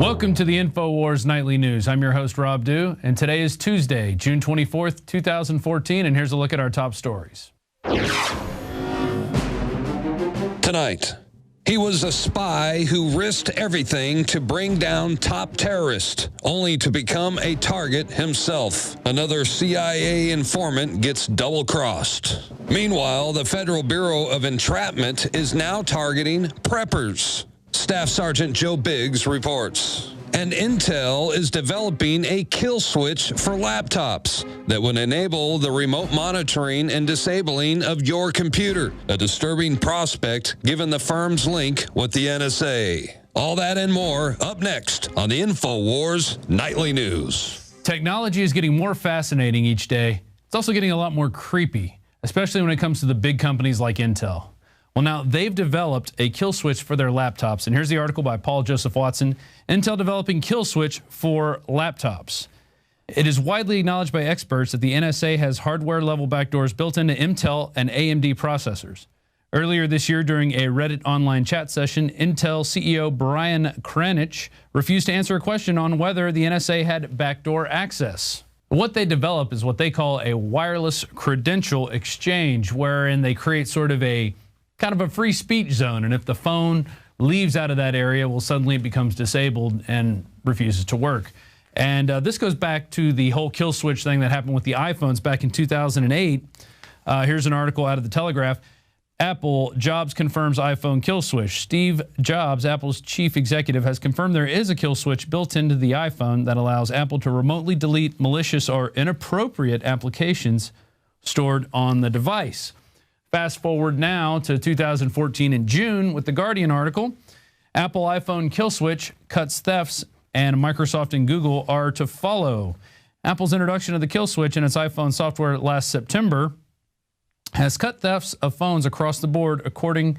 Welcome to the InfoWars Nightly News. I'm your host, Rob Dew, and today is Tuesday, June 24th, 2014, and here's a look at our top stories. Tonight, he was a spy who risked everything to bring down top terrorists, only to become a target himself. Another CIA informant gets double-crossed. Meanwhile, the Federal Bureau of Entrapment is now targeting preppers. Staff Sergeant Joe Biggs reports. And Intel is developing a kill switch for laptops that would enable the remote monitoring and disabling of your computer. A disturbing prospect given the firm's link with the NSA. All that and more up next on the InfoWars Nightly News. Technology is getting more fascinating each day. It's also getting a lot more creepy, especially when it comes to the big companies like Intel. Well, now they've developed a kill switch for their laptops. And here's the article by Paul Joseph Watson, Intel developing kill switch for laptops. It is widely acknowledged by experts that the NSA has hardware-level backdoors built into Intel and AMD processors. Earlier this year, during a Reddit online chat session, Intel CEO Brian Krzanich refused to answer a question on whether the NSA had backdoor access. What they develop is what they call a wireless credential exchange, wherein they create sort of a kind of a free speech zone, and if the phone leaves out of that area, well, suddenly it becomes disabled and refuses to work. And this goes back to the whole kill switch thing that happened with the iPhones back in 2008. Here's an article out of the Telegraph. Apple, Jobs confirms iPhone kill switch. Steve Jobs, Apple's chief executive, has confirmed there is a kill switch built into the iPhone that allows Apple to remotely delete malicious or inappropriate applications stored on the device. Fast forward now to 2014 in June with the Guardian article. Apple iPhone kill switch cuts thefts, and Microsoft and Google are to follow. Apple's introduction of the kill switch in its iPhone software last September has cut thefts of phones across the board, according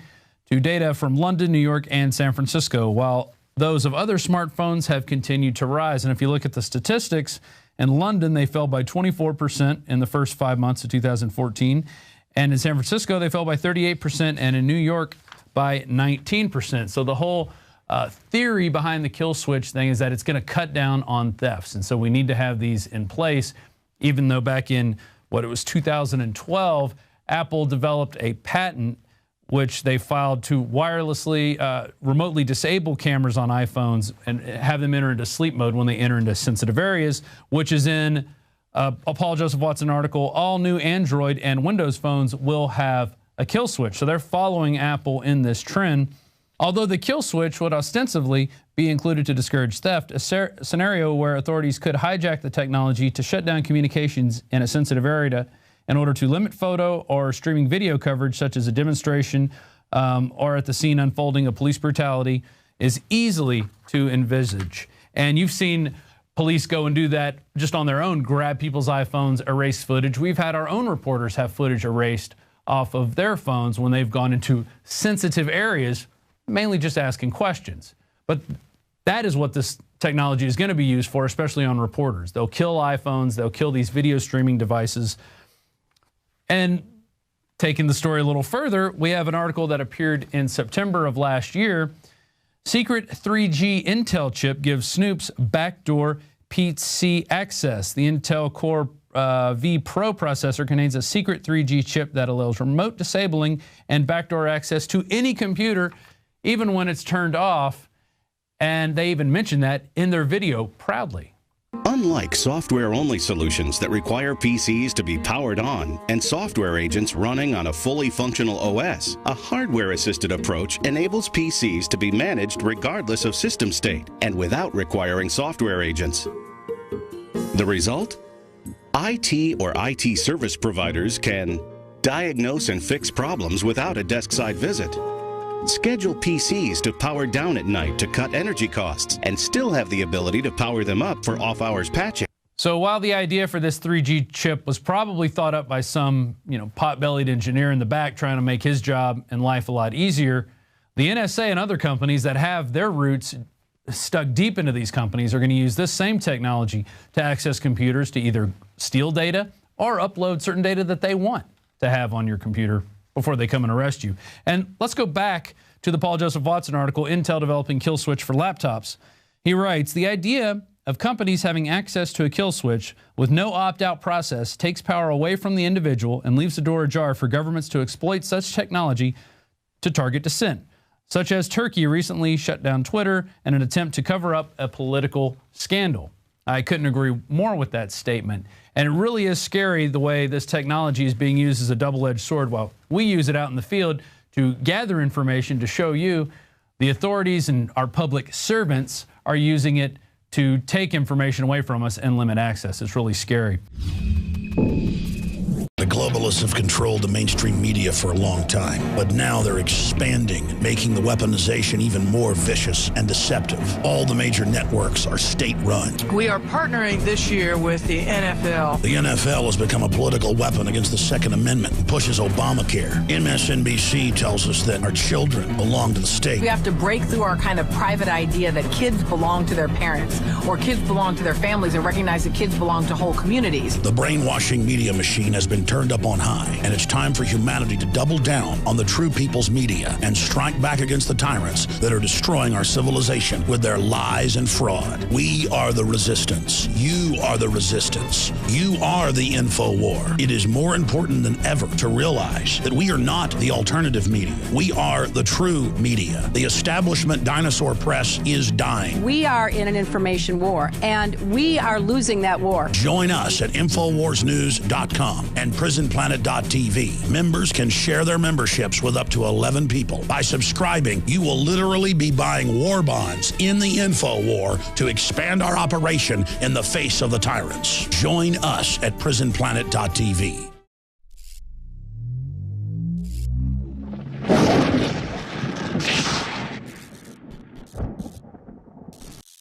to data from London, New York, and San Francisco, while those of other smartphones have continued to rise. And if you look at the statistics, in London, they fell by 24% in the first 5 months of 2014. And in San Francisco, they fell by 38%, and in New York by 19%. So the whole theory behind the kill switch thing is that it's going to cut down on thefts. And so we need to have these in place, even though back in, what it was, 2012, Apple developed a patent which they filed to wirelessly, remotely disable cameras on iPhones and have them enter into sleep mode when they enter into sensitive areas, which is in a Paul Joseph Watson article. All new Android and Windows phones will have a kill switch. So they're following Apple in this trend. Although the kill switch would ostensibly be included to discourage theft, a scenario where authorities could hijack the technology to shut down communications in a sensitive area in order to limit photo or streaming video coverage, such as a demonstration or at the scene unfolding of police brutality, is easily to envisage. And you've seen police go and do that just on their own, grab people's iPhones, erase footage. We've had our own reporters have footage erased off of their phones when they've gone into sensitive areas, mainly just asking questions. But that is what this technology is going to be used for, especially on reporters. They'll kill iPhones, they'll kill these video streaming devices. And taking the story a little further, we have an article that appeared in September of last year. Secret 3G Intel chip gives snoops backdoor PC access. The Intel Core V Pro processor contains a secret 3G chip that allows remote disabling and backdoor access to any computer, even when it's turned off. And they even mention that in their video proudly. Unlike software-only solutions that require PCs to be powered on and software agents running on a fully functional OS, a hardware-assisted approach enables PCs to be managed regardless of system state and without requiring software agents. The result? IT or IT service providers can diagnose and fix problems without a desk-side visit, schedule PCs to power down at night to cut energy costs, and still have the ability to power them up for off-hours patching. So while the idea for this 3G chip was probably thought up by some, pot-bellied engineer in the back trying to make his job and life a lot easier, the NSA and other companies that have their roots stuck deep into these companies are going to use this same technology to access computers to either steal data or upload certain data that they want to have on your computer before they come and arrest you. And let's go back to the Paul Joseph Watson article, Intel developing kill switch for laptops. He writes, the idea of companies having access to a kill switch with no opt-out process takes power away from the individual and leaves the door ajar for governments to exploit such technology to target dissent, such as Turkey recently shut down Twitter in an attempt to cover up a political scandal. I couldn't agree more with that statement. And it really is scary the way this technology is being used as a double-edged sword while we use it out in the field to gather information to show you. The authorities and our public servants are using it to take information away from us and limit access. It's really scary. The globalists have controlled the mainstream media for a long time, but now they're expanding, making the weaponization even more vicious and deceptive. All the major networks are state-run. We are partnering this year with the NFL. The NFL has become a political weapon against the Second Amendment and pushes Obamacare. MSNBC tells us that our children belong to the state. We have to break through our kind of private idea that kids belong to their parents or kids belong to their families and recognize that kids belong to whole communities. The brainwashing media machine has been turned up on high, and it's time for humanity to double down on the true people's media and strike back against the tyrants that are destroying our civilization with their lies and fraud. We are the resistance. You are the resistance. You are the info war. It is more important than ever to realize that we are not the alternative media. We are the true media. The establishment dinosaur press is dying. We are in an information war, and we are losing that war. Join us at InfoWarsNews.com and PrisonPlanet.tv. Members can share their memberships with up to 11 people. By subscribing, you will literally be buying war bonds in the info war to expand our operation in the face of the tyrants. Join us at PrisonPlanet.tv.